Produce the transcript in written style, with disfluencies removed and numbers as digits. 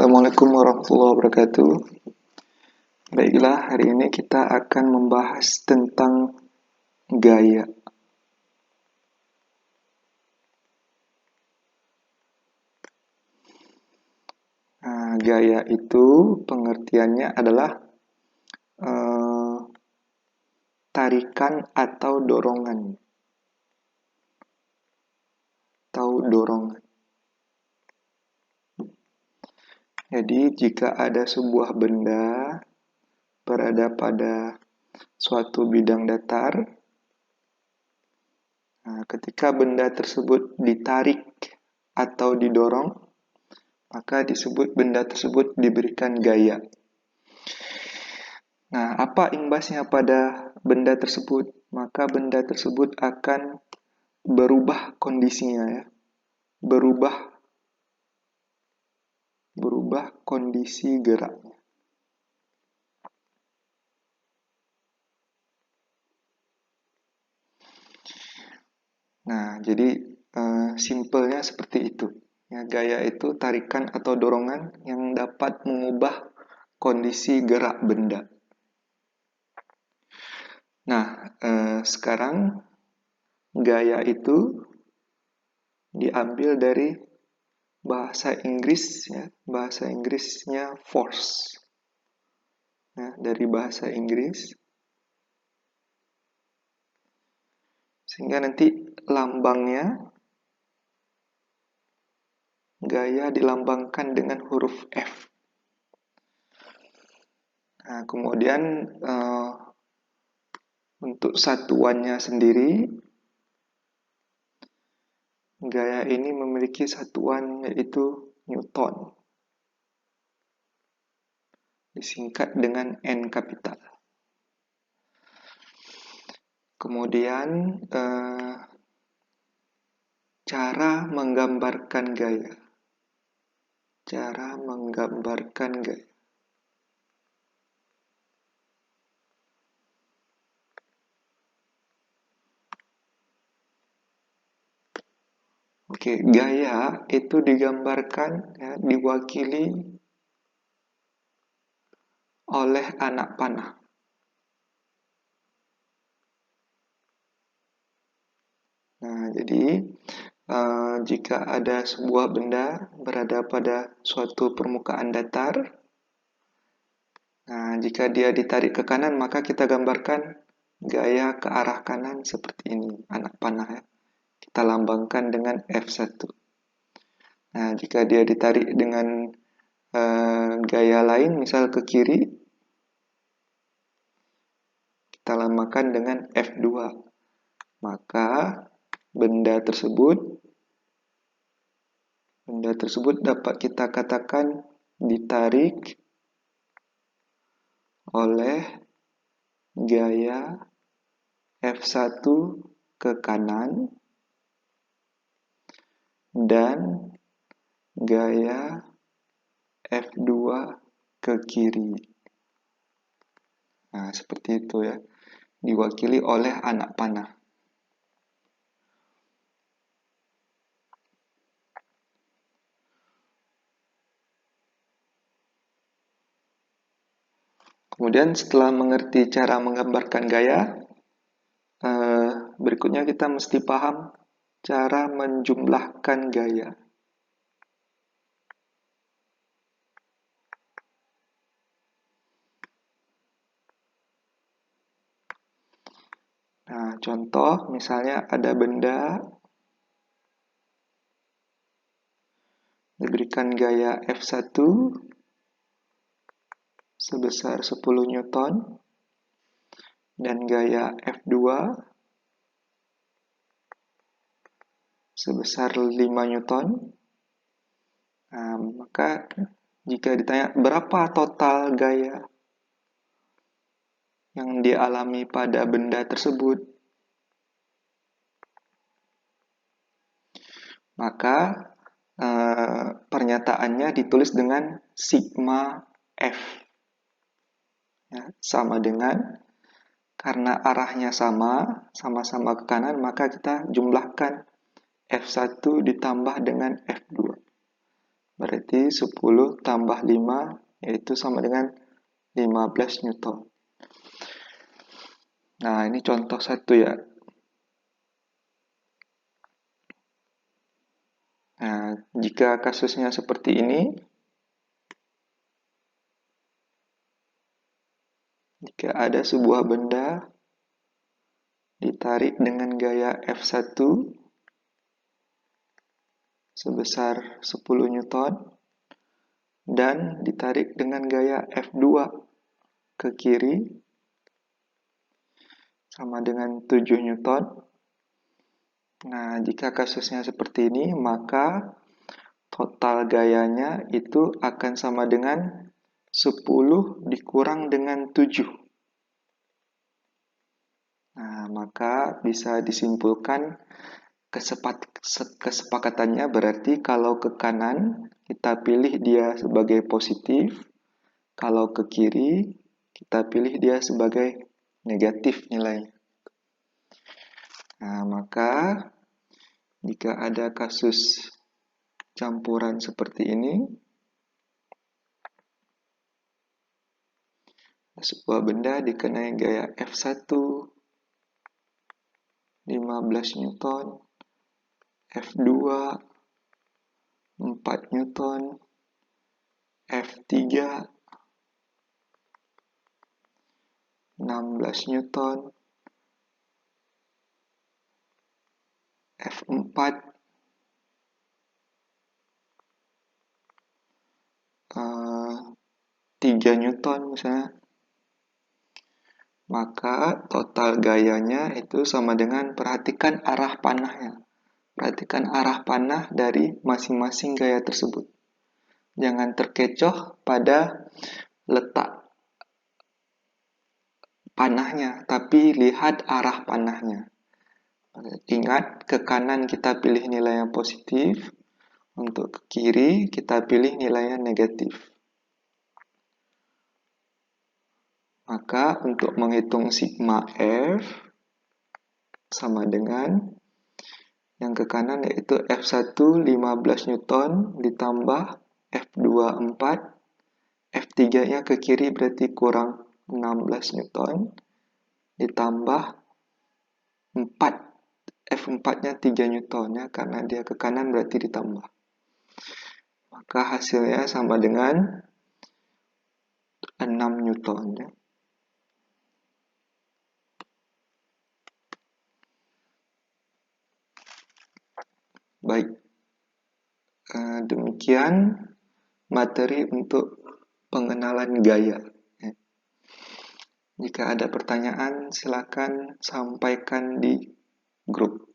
Assalamualaikum warahmatullahi wabarakatuh. Baiklah, hari ini kita akan membahas tentang gaya. Gaya itu pengertiannya adalah tarikan atau dorongan. Jadi, jika ada sebuah benda berada pada suatu bidang datar, ketika benda tersebut ditarik atau didorong, maka disebut benda tersebut diberikan gaya. Nah, apa imbasnya pada benda tersebut? Maka benda tersebut akan berubah kondisinya, ya. Berubah kondisi geraknya. Nah, jadi simpelnya seperti itu. Ya, gaya itu tarikan atau dorongan yang dapat mengubah kondisi gerak benda. Nah, sekarang gaya itu diambil dari bahasa Inggris, ya. Bahasa Inggrisnya force. Ya, dari bahasa Inggris. Sehingga nanti lambangnya, gaya dilambangkan dengan huruf F. Nah, kemudian untuk satuannya sendiri, gaya ini memiliki satuan yaitu Newton. Disingkat dengan N kapital. Kemudian cara menggambarkan gaya. Oke, gaya itu digambarkan, ya, diwakili oleh anak panah. Nah, jadi jika ada sebuah benda berada pada suatu permukaan datar, nah, jika dia ditarik ke kanan, maka kita gambarkan gaya ke arah kanan seperti ini, anak panah, ya. Kita lambangkan dengan F1. Nah, jika dia ditarik dengan gaya lain, misal ke kiri, kita lambangkan dengan F2. Maka benda tersebut dapat kita katakan ditarik oleh gaya F1 ke kanan dan gaya F2 ke kiri. Nah, seperti itu, ya. Diwakili oleh anak panah. Kemudian setelah mengerti cara menggambarkan gaya, berikutnya kita mesti paham cara menjumlahkan gaya. Nah, contoh misalnya ada benda diberikan gaya F1 sebesar 10 Newton dan gaya F2 sebesar 5 Newton. Nah, maka jika ditanya berapa total gaya yang dialami pada benda tersebut, maka pernyataannya ditulis dengan sigma F, ya, sama dengan, karena arahnya sama-sama ke kanan, maka kita jumlahkan F1 ditambah dengan F2. Berarti 10 tambah 5 yaitu sama dengan 15 Newton. Nah, ini contoh satu ya. Nah, jika kasusnya seperti ini, jika ada sebuah benda ditarik dengan gaya F1 sebesar 10 Newton dan ditarik dengan gaya F2 ke kiri sama dengan 7 Newton. Nah, jika kasusnya seperti ini, maka total gayanya itu akan sama dengan 10 dikurang dengan 7. Nah, maka bisa disimpulkan kesepakatannya berarti kalau ke kanan kita pilih dia sebagai positif, kalau ke kiri kita pilih dia sebagai negatif nilainya. Nah, maka jika ada kasus campuran seperti ini, sebuah benda dikenai gaya F1 15 Newton, F2 4 Newton, F3 16 Newton, F4 3 Newton misalnya, maka total gayanya itu sama dengan, perhatikan arah panahnya. Perhatikan arah panah dari masing-masing gaya tersebut. Jangan terkecoh pada letak panahnya, tapi lihat arah panahnya. Ingat, ke kanan kita pilih nilai yang positif, untuk ke kiri kita pilih nilai yang negatif. Maka untuk menghitung sigma F sama dengan yang ke kanan yaitu F1 15 Newton ditambah F2 4, F3-nya ke kiri berarti kurang 16 Newton ditambah 4, F4-nya 3 Newton ya, karena dia ke kanan berarti ditambah. Maka hasilnya sama dengan 6 Newton ya. Baik, demikian materi untuk pengenalan gaya. Jika ada pertanyaan, silakan sampaikan di grup.